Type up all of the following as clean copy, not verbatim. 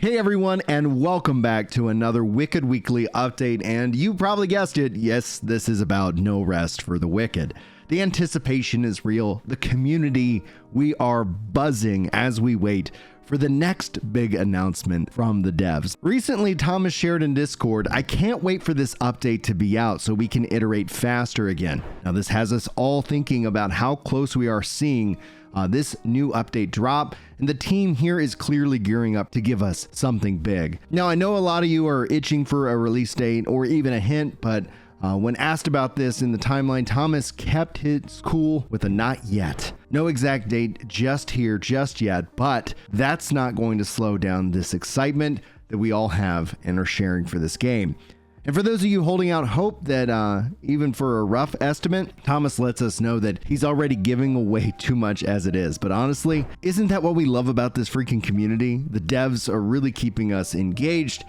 Hey everyone, and welcome back to another Wicked Weekly update. And you probably guessed it, yes, this is about no rest for the Wicked. The anticipation is real. The community, we are buzzing as we wait for the next big announcement from the devs. Recently, Thomas shared in Discord, I can't wait for this update to be out so we can iterate faster again. Now, this has us all thinking about how close we are seeing this new update drop, and the team here is clearly gearing up to give us something big. Now, I know a lot of you are itching for a release date or even a hint, but when asked about this in the timeline, Thomas kept his cool with a not yet. No exact date just here, just yet, but that's not going to slow down this excitement that we all have and are sharing for this game. And for those of you holding out hope that even for a rough estimate, Thomas lets us know that he's already giving away too much as it is. But honestly, isn't that what we love about this freaking community? The devs are really keeping us engaged,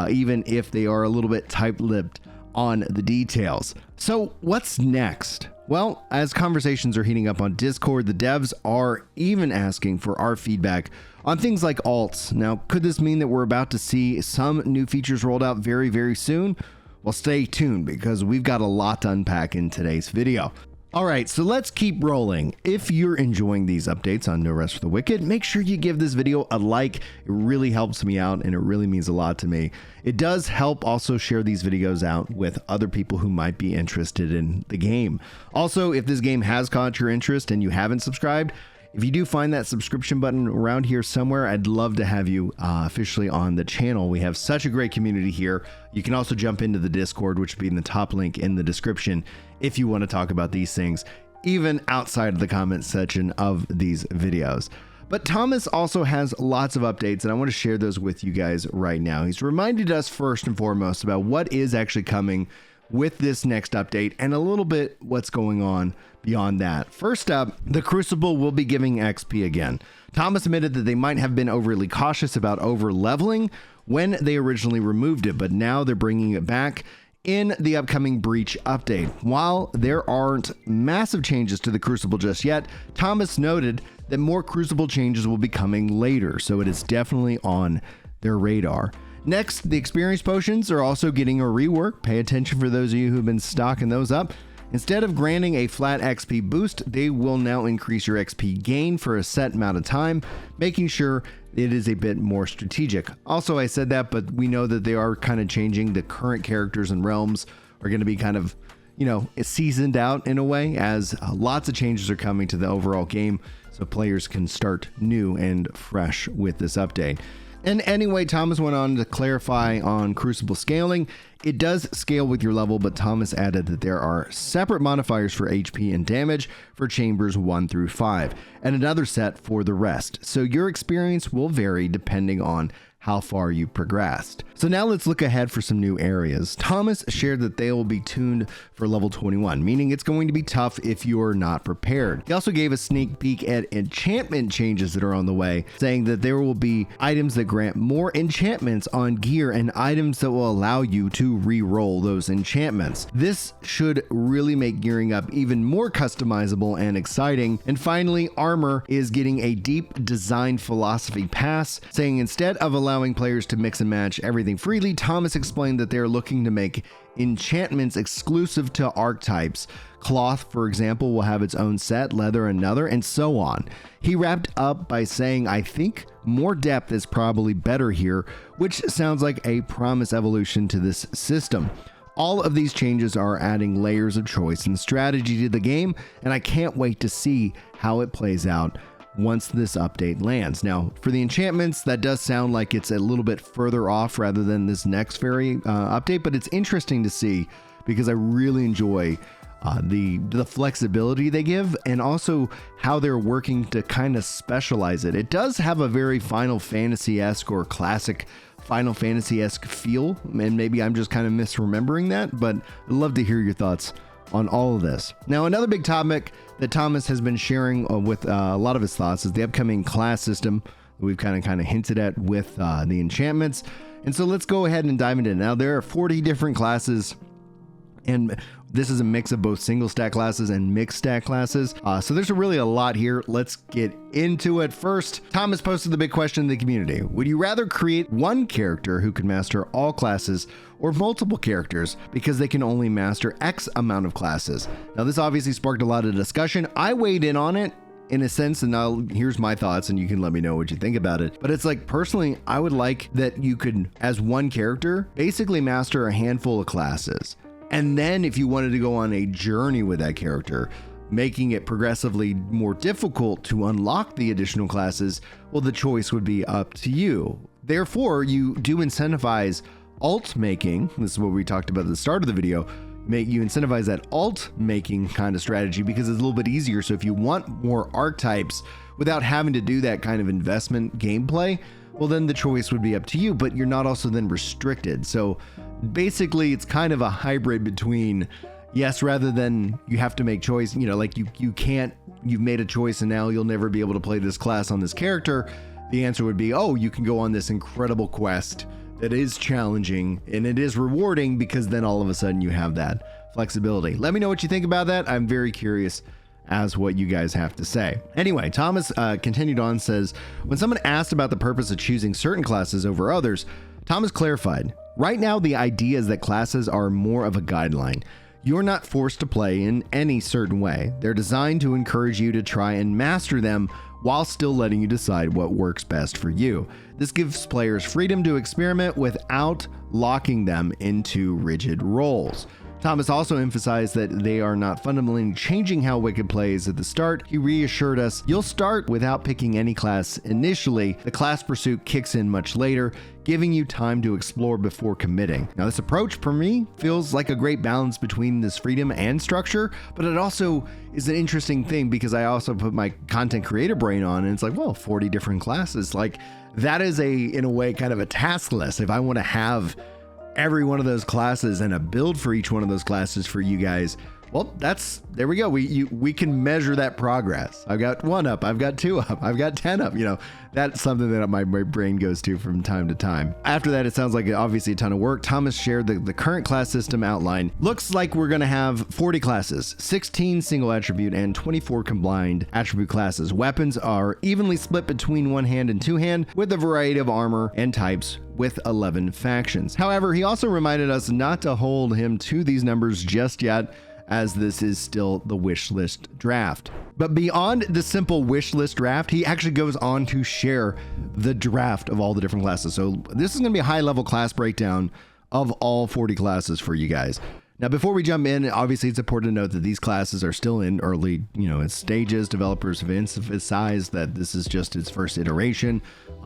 even if they are a little bit tight-lipped on the details. So what's next? Well, as conversations are heating up on Discord, the devs are even asking for our feedback on things like alts. Now, could this mean that we're about to see some new features rolled out very, very soon? Well, stay tuned because we've got a lot to unpack in today's video. All right, so let's keep rolling. If you're enjoying these updates on No Rest for the Wicked, make sure you give this video a like. It really helps me out and it really means a lot to me. It does help also share these videos out with other people who might be interested in the game. Also, if this game has caught your interest and you haven't subscribed, if you do find that subscription button around here somewhere, I'd love to have you officially on the channel. We have such a great community here. You can also jump into the Discord, which will be in the top link in the description if you want to talk about these things, even outside of the comment section of these videos. But Thomas also has lots of updates, and I want to share those with you guys right now. He's reminded us first and foremost about what is actually coming with this next update and a little bit what's going on beyond that. First up, the Crucible will be giving XP again. Thomas admitted that they might have been overly cautious about over leveling when they originally removed it, but now they're bringing it back in the upcoming Breach update. While there aren't massive changes to the Crucible just yet, Thomas noted that more Crucible changes will be coming later, so it is definitely on their radar. Next, the experience potions are also getting a rework. Pay attention for those of you who've been stocking those up. Instead of granting a flat XP boost, they will now increase your XP gain for a set amount of time, making sure it is a bit more strategic. Also, I said that, but we know that they are kind of changing. The current characters and realms are going to be kind of, you know, seasoned out in a way, as lots of changes are coming to the overall game, so players can start new and fresh with this update. And anyway, Thomas went on to clarify on Crucible scaling. It does scale with your level, but Thomas added that there are separate modifiers for HP and damage for chambers 1 through 5, and another set for the rest. So your experience will vary depending on how far you progressed. So now let's look ahead for some new areas. Thomas shared that they will be tuned for level 21, meaning it's going to be tough if you're not prepared. He also gave a sneak peek at enchantment changes that are on the way, saying that there will be items that grant more enchantments on gear and items that will allow you to re-roll those enchantments. This should really make gearing up even more customizable and exciting. And finally, armor is getting a deep design philosophy pass, saying instead of allowing players to mix and match everything freely, Thomas explained that they're looking to make enchantments exclusive to archetypes. Cloth, for example, will have its own set, leather another, and so on. He wrapped up by saying, I think more depth is probably better here, which sounds like a promise evolution to this system. All of these changes are adding layers of choice and strategy to the game, and I can't wait to see how it plays out once this update lands. Now, for the enchantments, that does sound like it's a little bit further off rather than this next fairy update, but it's interesting to see because I really enjoy the flexibility they give and also how they're working to kind of specialize it. It does have a very Final Fantasy-esque or classic Final Fantasy-esque feel, and maybe I'm just kind of misremembering that, but I'd love to hear your thoughts on all of this. Now, another big topic that Thomas has been sharing with a lot of his thoughts is the upcoming class system that we've kind of hinted at with the enchantments. And so let's go ahead and dive into it. Now, there are 40 different classes, and This is a mix of both single stack classes and mixed stack classes. So there's really a lot here. Let's get into it. First, Thomas posted the big question in the community. Would you rather create one character who can master all classes or multiple characters because they can only master X amount of classes? Now, this obviously sparked a lot of discussion. I weighed in on it in a sense, and now here's my thoughts and you can let me know what you think about it. But it's like, personally, I would like that you could, as one character, basically master a handful of classes. And then if you wanted to go on a journey with that character, making it progressively more difficult to unlock the additional classes, well, the choice would be up to you. Therefore, you do incentivize alt making. This is what we talked about at the start of the video. You incentivize that alt making kind of strategy because it's a little bit easier. So if you want more archetypes without having to do that kind of investment gameplay, well, then the choice would be up to you, but you're not also then restricted. So basically it's kind of a hybrid between, yes, rather than you have to make choice, you know, like you've made a choice and now you'll never be able to play this class on this character. The answer would be, oh, you can go on this incredible quest that is challenging and it is rewarding because then all of a sudden you have that flexibility. Let me know what you think about that. I'm very curious as what you guys have to say. Anyway, Thomas continued on, says, when someone asked about the purpose of choosing certain classes over others, Thomas clarified, right now the idea is that classes are more of a guideline. You're not forced to play in any certain way. They're designed to encourage you to try and master them while still letting you decide what works best for you. This gives players freedom to experiment without locking them into rigid roles. Thomas also emphasized that they are not fundamentally changing how Wicked plays at the start. He reassured us, you'll start without picking any class initially. The class pursuit kicks in much later, giving you time to explore before committing. Now, this approach for me feels like a great balance between this freedom and structure, but it also is an interesting thing because I also put my content creator brain on and it's like, well, 40 different classes. Like that is in a way, kind of a task list. If I want to have every one of those classes and a build for each one of those classes for you guys, well, there we go. We can measure that progress. I've got 1 up, I've got 2 up, I've got 10 up. You know, that's something that my brain goes to from time to time. After that, it sounds like obviously a ton of work. Thomas shared the current class system outline. Looks like we're going to have 40 classes, 16 single attribute and 24 combined attribute classes. Weapons are evenly split between 1 hand and 2 hand with a variety of armor and types with 11 factions. However, he also reminded us not to hold him to these numbers just yet, as this is still the wish list draft. But beyond the simple wish list draft, he actually goes on to share the draft of all the different classes. So this is going to be a high level class breakdown of all 40 classes for you guys. Now, before we jump in, obviously it's important to note that these classes are still in early, stages. Developers have emphasized that this is just its first iteration.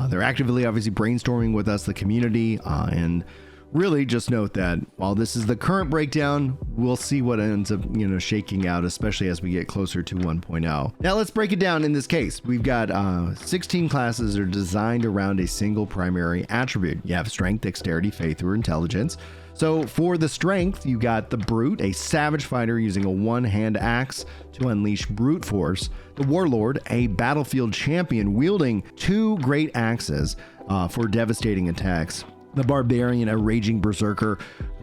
They're actively, obviously, brainstorming with us, the community, and really just note that while this is the current breakdown, we'll see what ends up, shaking out, especially as we get closer to 1.0. Now let's break it down in this case. We've got 16 classes that are designed around a single primary attribute. You have strength, dexterity, faith, or intelligence. So for the strength, you got the Brute, a savage fighter using a one-hand axe to unleash brute force. The Warlord, a battlefield champion wielding 2 great axes for devastating attacks. The Barbarian, a raging berserker,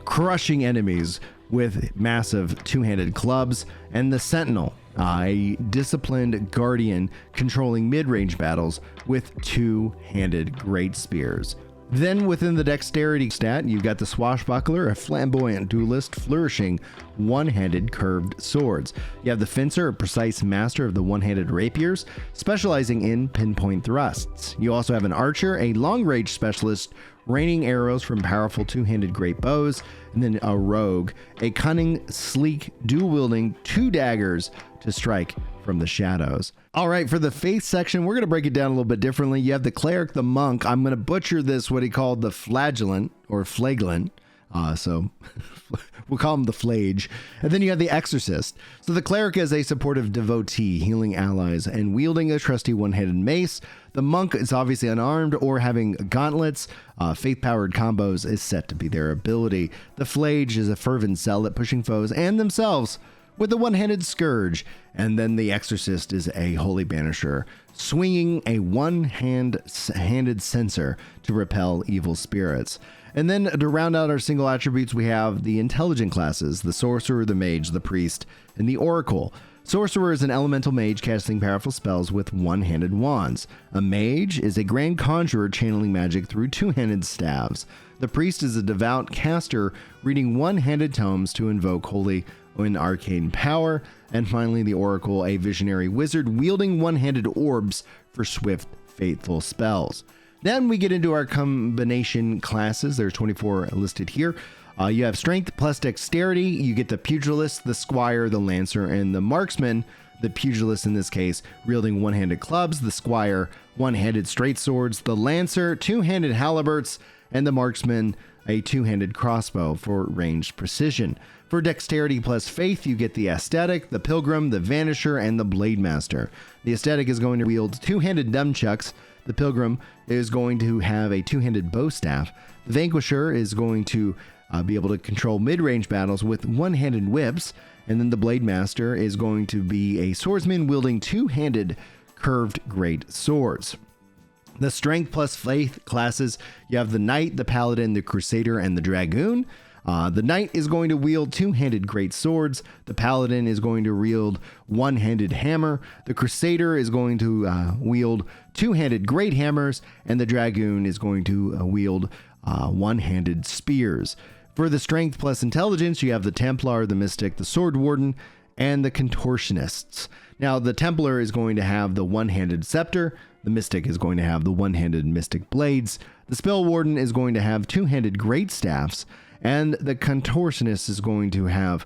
crushing enemies with massive 2-handed clubs. And the Sentinel, a disciplined guardian controlling mid-range battles with 2-handed great spears. Then within the dexterity stat, you've got the Swashbuckler, a flamboyant duelist flourishing one-handed curved swords. You have the Fencer, a precise master of the one-handed rapiers, specializing in pinpoint thrusts. You also have an Archer, a long-range specialist, raining arrows from powerful 2-handed great bows. And then a Rogue, a cunning, sleek, dual-wielding 2 daggers to strike from the shadows. All right, for the faith section, we're going to break it down a little bit differently. You have the Cleric, the Monk. I'm going to butcher this, what he called the Flagellant or Flagellant. So we'll call him the Flage. And then you have the Exorcist. So the Cleric is a supportive devotee, healing allies and wielding a trusty one-handed mace. The Monk is obviously unarmed or having gauntlets. Faith-powered combos is set to be their ability. The Flage is a fervent zealot pushing foes and themselves with the one-handed scourge, and then the exorcist is a holy banisher, swinging a one-handed censer to repel evil spirits. And then to round out our single attributes, we have the intelligent classes, the sorcerer, the mage, the priest, and the oracle. Sorcerer is an elemental mage casting powerful spells with one-handed wands. A mage is a grand conjurer channeling magic through two-handed staves. The priest is a devout caster reading one-handed tomes to invoke holy and arcane power. And finally, the oracle, a visionary wizard wielding one-handed orbs for swift, faithful spells. Then we get into our combination classes. There's 24 listed here. You have strength plus dexterity. You get the pugilist, the squire, the lancer, and the marksman. The pugilist in this case wielding one-handed clubs, the squire one-handed straight swords, the lancer two-handed halberds, and the marksman a two-handed crossbow for ranged precision. For dexterity plus faith, you get the ascetic, the pilgrim, the vanisher, and the blade master. The ascetic is going to wield two-handed nunchucks. The pilgrim is going to have a two-handed bow staff. The vanquisher is going to be able to control mid-range battles with one-handed whips. And then the blade master is going to be a swordsman wielding two-handed curved great swords. The strength plus faith classes, you have the knight, the paladin, the crusader, and the dragoon. The knight is going to wield two-handed great swords. The paladin is going to wield one-handed hammer. The crusader is going to wield two-handed great hammers, and the dragoon is going to wield one-handed spears. For the strength plus intelligence, you have the Templar, the Mystic, the Sword Warden, and the Contortionists. Now, the Templar is going to have the one-handed scepter. The Mystic is going to have the one-handed Mystic blades. The Spell Warden is going to have two-handed great staffs. And the Contortionist is going to have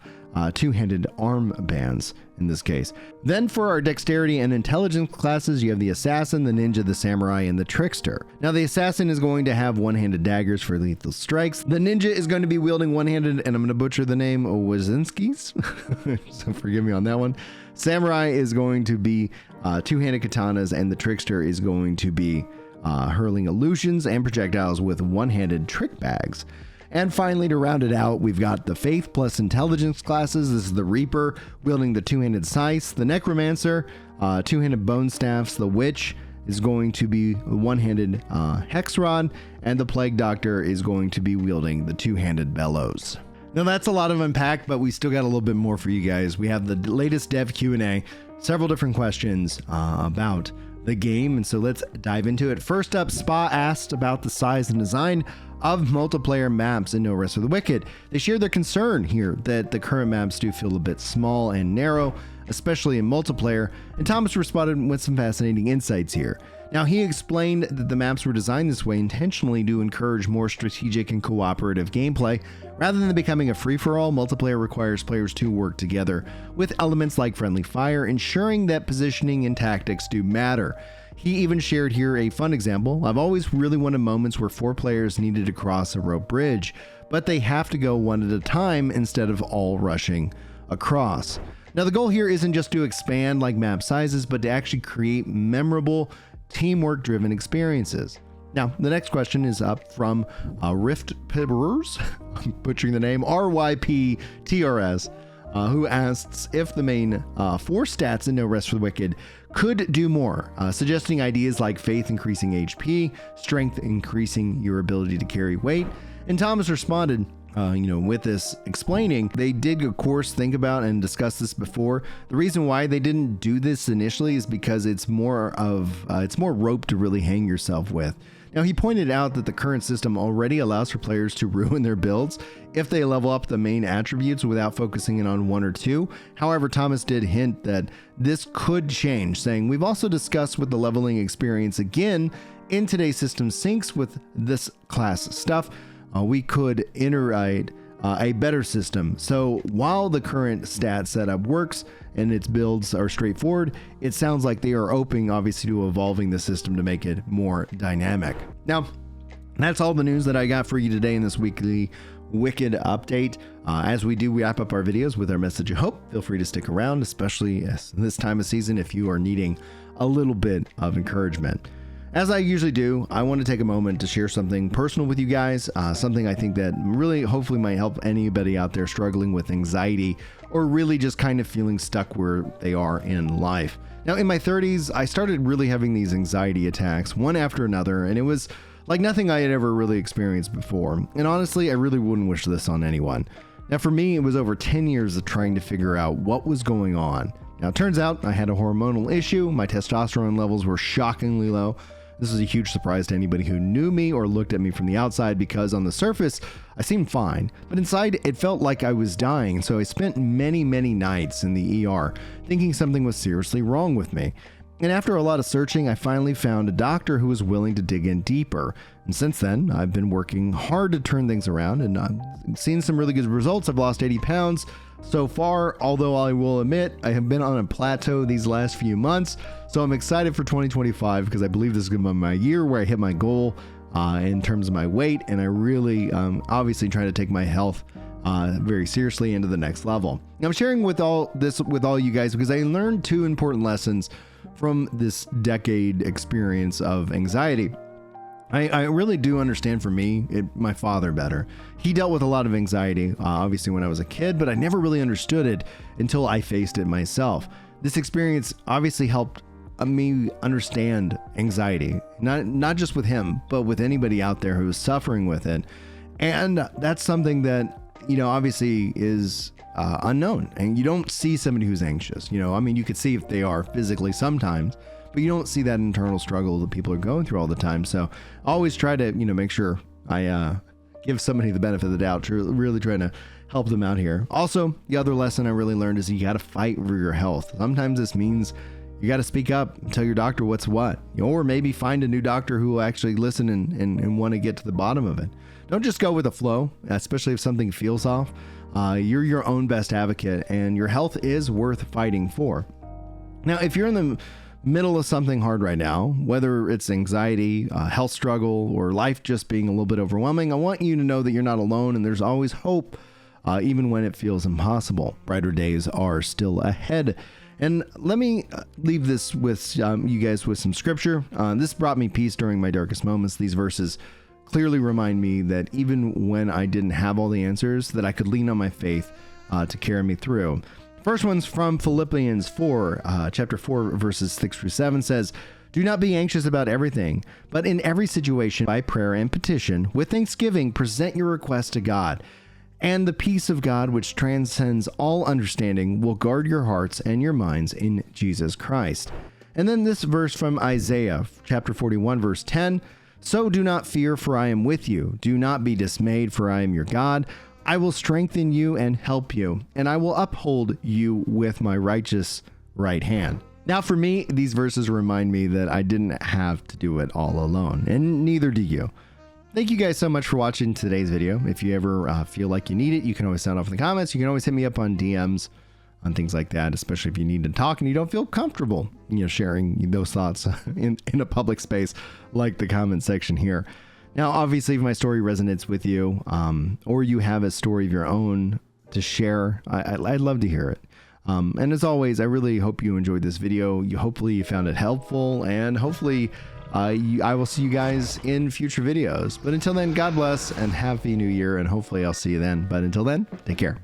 two-handed arm bands in this case. Then for our dexterity and intelligence classes, you have the assassin, the ninja, the samurai, and the trickster. Now the assassin is going to have one-handed daggers for lethal strikes. The ninja is going to be wielding one-handed, and I'm going to butcher the name, Wazinskis, so forgive me on that one. Samurai is going to be two-handed katanas, and the trickster is going to be hurling illusions and projectiles with one-handed trick bags. And finally, to round it out, we've got the Faith plus Intelligence classes. This is the Reaper, wielding the two-handed scythe. The Necromancer, two-handed bone staffs. The Witch is going to be one-handed hex rod. And the Plague Doctor is going to be wielding the two-handed bellows. Now, that's a lot of unpack, but we still got a little bit more for you guys. We have the latest dev Q&A, several different questions about the game, and so let's dive into it. First up, Spa asked about the size and design of multiplayer maps in No Rest for the Wicked. They shared their concern here that the current maps do feel a bit small and narrow, especially in multiplayer, and Thomas responded with some fascinating insights here. Now, he explained that the maps were designed this way intentionally to encourage more strategic and cooperative gameplay. Rather than becoming a free-for-all, multiplayer requires players to work together, with elements like friendly fire, ensuring that positioning and tactics do matter. He even shared here a fun example. I've always really wanted moments where 4 players needed to cross a rope bridge, but they have to go one at a time instead of all rushing across. Now, the goal here isn't just to expand like map sizes, but to actually create memorable, teamwork-driven experiences. Now, the next question is up from Rift Pibbers, I'm butchering the name, RYPTRS, who asks if the main 4 stats in No Rest for the Wicked could do more, suggesting ideas like faith increasing HP, strength increasing your ability to carry weight. And Thomas responded, with this explaining, they did of course think about and discuss this before. The reason why they didn't do this initially is because it's more rope to really hang yourself with. Now, he pointed out that the current system already allows for players to ruin their builds if they level up the main attributes without focusing in on 1 or 2. However, Thomas did hint that this could change, saying, "We've also discussed with the leveling experience again in today's system syncs with this class stuff. We could iterate a better system. So while the current stat setup works and its builds are straightforward, it sounds like they are open, obviously, to evolving the system to make it more dynamic." Now, that's all the news that I got for you today in this weekly Wicked update. As we do wrap up our videos with our message of hope, feel free to stick around, especially this time of season if you are needing a little bit of encouragement. As I usually do, I want to take a moment to share something personal with you guys, something I think that really hopefully might help anybody out there struggling with anxiety or really just kind of feeling stuck where they are in life. Now, in my 30s, I started really having these anxiety attacks, one after another, and it was like nothing I had ever really experienced before. And honestly, I really wouldn't wish this on anyone. Now, for me, it was over 10 years of trying to figure out what was going on. Now, it turns out I had a hormonal issue. My testosterone levels were shockingly low. This was a huge surprise to anybody who knew me or looked at me from the outside, because on the surface, I seemed fine, but inside it felt like I was dying. So I spent many nights in the ER thinking something was seriously wrong with me. And after a lot of searching, I finally found a doctor who was willing to dig in deeper. And since then, I've been working hard to turn things around, and I've seen some really good results. I've lost 80 pounds so far, although I will admit I have been on a plateau these last few months. So I'm excited for 2025 because I believe this is going to be my year where I hit my goal in terms of my weight, and I really obviously try to take my health very seriously into the next level. Now, I'm sharing with all you guys because I learned two important lessons from this decade experience of anxiety. I really do understand, for me, my father better. He dealt with a lot of anxiety, obviously when I was a kid, but I never really understood it until I faced it myself. This experience obviously helped me understand anxiety, not just with him, but with anybody out there who is suffering with it. And that's something that, obviously is unknown, and you don't see somebody who's anxious. You could see if they are physically sometimes, but you don't see that internal struggle that people are going through all the time. So I always try to, make sure I give somebody the benefit of the doubt, to really trying to help them out here. Also, the other lesson I really learned is you got to fight for your health. Sometimes this means you got to speak up and tell your doctor what's what, or maybe find a new doctor who will actually listen and want to get to the bottom of it. Don't just go with the flow, especially if something feels off. You're your own best advocate, and your health is worth fighting for. Now, if you're in the middle of something hard right now, whether it's anxiety, health struggle, or life just being a little bit overwhelming, I want you to know that you're not alone, and there's always hope, even when it feels impossible. Brighter days are still ahead. And let me leave this with you guys with some scripture. This brought me peace during my darkest moments. These verses clearly remind me that even when I didn't have all the answers, that I could lean on my faith to carry me through. First one's from Philippians 4, chapter 4, verses 6 through 7 says, "Do not be anxious about everything, but in every situation, by prayer and petition, with thanksgiving, present your requests to God. And the peace of God, which transcends all understanding, will guard your hearts and your minds in Jesus Christ." And then this verse from Isaiah, chapter 41, verse 10, "So do not fear, for I am with you. Do not be dismayed, for I am your God. I will strengthen you and help you, and I will uphold you with my righteous right hand." Now, for me, these verses remind me that I didn't have to do it all alone, and neither do you. Thank you guys so much for watching today's video. If you ever feel like you need it, you can always sound off in the comments. You can always hit me up on DMs on things like that, especially if you need to talk and you don't feel comfortable, sharing those thoughts in a public space like the comment section here. Now, obviously, if my story resonates with you, or you have a story of your own to share, I'd love to hear it. And as always, I really hope you enjoyed this video. Hopefully you found it helpful, and hopefully I will see you guys in future videos. But until then, God bless and happy new year, and hopefully I'll see you then. But until then, take care.